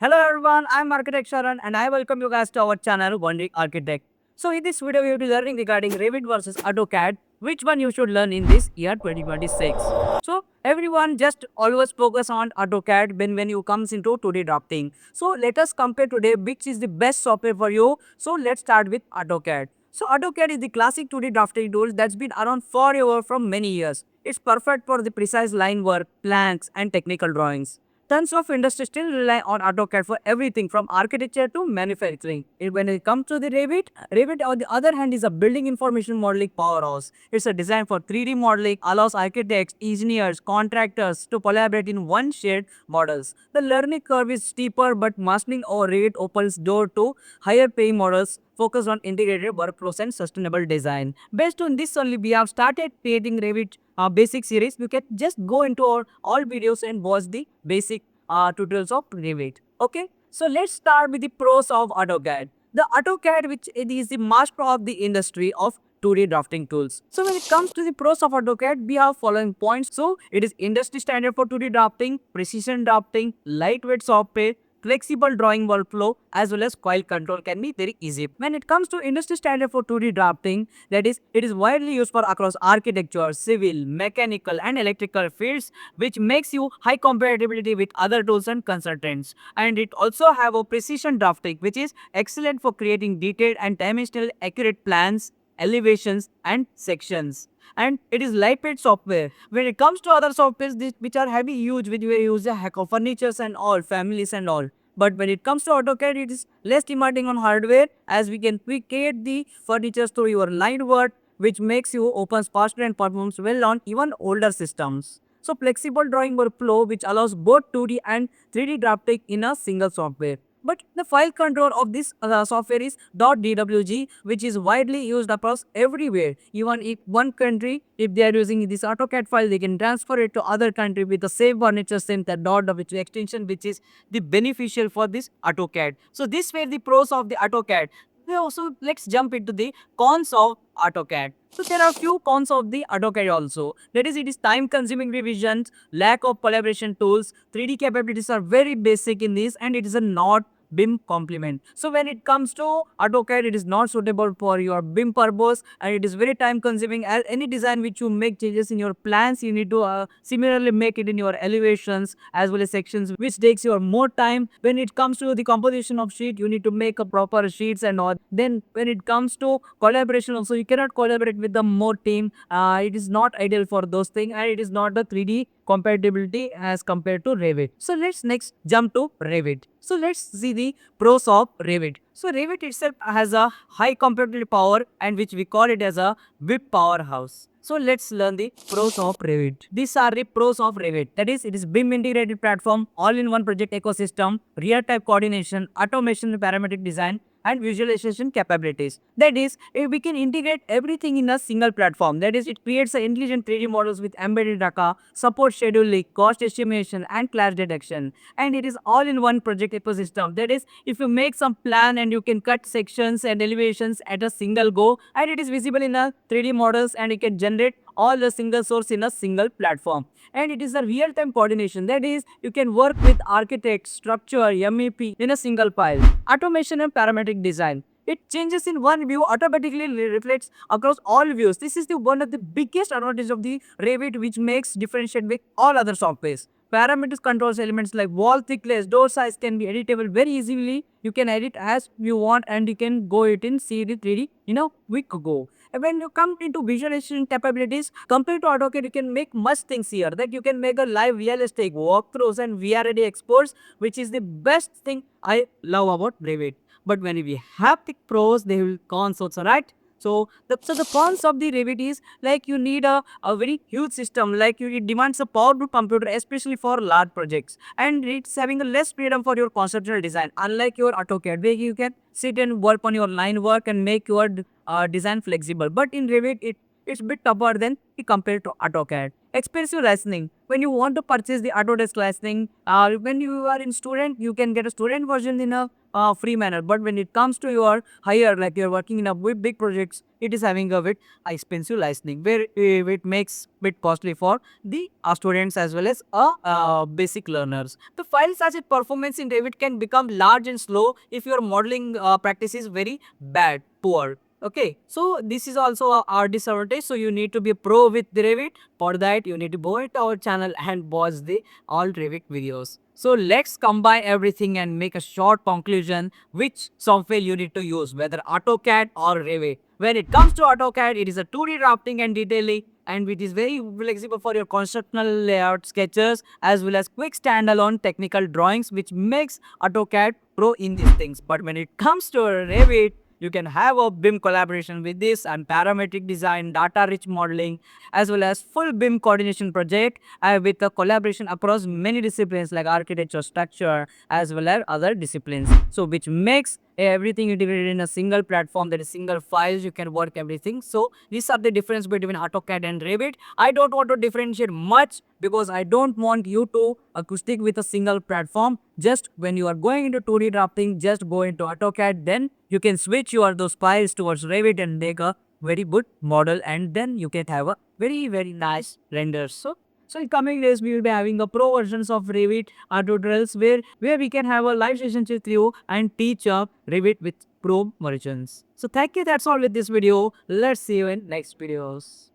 Hello everyone, I'm Architect Sharan and I welcome you guys to our channel Wandering Architect. So in this video we will be learning regarding Revit versus AutoCAD, which one you should learn in this year 2026. So everyone just always focus on AutoCAD when you comes into 2D drafting. So let us compare today which is the best software for you. So let's start with AutoCAD. So AutoCAD is the classic 2D drafting tool that's been around forever from many years. It's perfect for the precise line work, plans and technical drawings. Tons of industries still rely on AutoCAD for everything from architecture to manufacturing. When it comes to the Revit on the other hand is a building information modeling powerhouse. It's a design for 3D modeling, allows architects, engineers, contractors to collaborate in one shared models. The learning curve is steeper, but mastering or Revit opens door to higher paying models focused on integrated workflows and sustainable design. Based on this only, we have started creating Revit basic series. You can just go into our all videos and watch the basic tutorials of Revit. Okay, so let's start with the pros of AutoCAD. The AutoCAD, which it is the master of the industry of 2D drafting tools. So when it comes to the pros of AutoCAD, we have following points. So it is industry standard for 2D drafting, precision drafting, lightweight software, flexible drawing workflow as well as coil control can be very easy. When it comes to industry standard for 2D drafting, that is, it is widely used for across architecture, civil, mechanical and electrical fields, which makes you high compatibility with other tools and consultants. And it also have a precision drafting, which is excellent for creating detailed and dimensional accurate plans, elevations and sections. And it is lightweight software. When it comes to other softwares which are heavy use, which we use a heck of furnitures and all, families and all. But when it comes to AutoCAD, it is less demanding on hardware as we can create the furnitures through your line work, which makes you opens faster and performs well on even older systems. So flexible drawing workflow which allows both 2D and 3D drafting in a single software. But the file control of this software is .dwg, which is widely used across everywhere. Even if one country, if they are using this AutoCAD file, they can transfer it to other country with the same furniture, same that .wg extension, which is the beneficial for this AutoCAD. So these were the pros of the AutoCAD. So let's jump into the cons of AutoCAD. So there are few cons of the AutoCAD also. That is, it is time-consuming revisions, lack of collaboration tools, 3D capabilities are very basic in this, and it is a not BIM complement. So when it comes to AutoCAD, it is not suitable for your BIM purpose, and it is very time consuming. As any design which you make changes in your plans, you need to similarly make it in your elevations as well as sections, which takes your more time. When it comes to the composition of sheet, you need to make a proper sheets and all. Then when it comes to collaboration also, you cannot collaborate with the more team. It is not ideal for those things, and it is not the 3D compatibility as compared to Revit. So let's next jump to Revit. So let's see the pros of Revit. So Revit itself has a high computational power and which we call it as a WIP powerhouse. So let's learn the pros of Revit. These are the pros of Revit. That is, it is BIM integrated platform, all-in-one project ecosystem, real-time coordination, automation, parametric design, and visualization capabilities. That is, if we can integrate everything in a single platform. That is, it creates a intelligent 3D models with embedded data, support scheduling, cost estimation, and clash detection. And it is all in one project ecosystem. That is, if you make some plan and you can cut sections and elevations at a single go, and it is visible in a 3D models, and you can generate all the single source in a single platform. And it is a real-time coordination. That is, you can work with architect, structure, MEP in a single file. Automation and parametric design. It changes in one view, automatically reflects across all views. This is the one of the biggest advantage of the Revit, which makes differentiate with all other softwares. Parameters controls elements like wall thickness, door size can be editable very easily. You can edit as you want and you can go it in CD 3D in a quick go. And when you come into visualization capabilities, compared to AutoCAD, you can make much things here. That you can make a live realistic walkthroughs and VR ready exports, which is the best thing I love about Revit. But when we have the pros, they will cons also, right? So the cons of the Revit is like you need a very huge system, like it demands a powerful computer, especially for large projects, and it's having a less freedom for your conceptual design. Unlike your AutoCAD, where you can sit and work on your line work and make your design flexible. But in Revit, it's a bit tougher than compared to AutoCAD. expensive license. When you want to purchase the Autodesk license, when you are in student, you can get a student version in a free manner. But when it comes to your higher, like you're working in a big projects, it is having a bit expensive licensing where it makes bit costly for the students as well as basic learners. The file size and performance in Revit can become large and slow if your modeling practice is very bad, poor. Okay, so this is also our disadvantage. So you need to be a pro with the Revit. For that, you need to go to our channel and watch the all Revit videos. So let's combine everything and make a short conclusion which software you need to use, whether AutoCAD or Revit. When it comes to AutoCAD, it is a 2D drafting and detailing, and it is very flexible for your constructional layout sketches as well as quick standalone technical drawings, which makes AutoCAD pro in these things. But when it comes to Revit, you can have a BIM collaboration with this and parametric design, data rich modeling, as well as full BIM coordination project with a collaboration across many disciplines like architecture, structure, as well as other disciplines. So which makes everything integrated in a single platform, that is single files, you can work everything. So these are the difference between AutoCAD and Revit. I don't want to differentiate much because I don't want you to stick with a single platform. Just when you are going into 2D drafting, just go into AutoCAD, then you can switch your those files towards Revit and make a very good model, and then you can have a very nice render. So in coming days, we will be having a pro versions of Revit tutorials where we can have a live session with you and teach Revit with pro versions. So thank you. That's all with this video. Let's see you in next videos.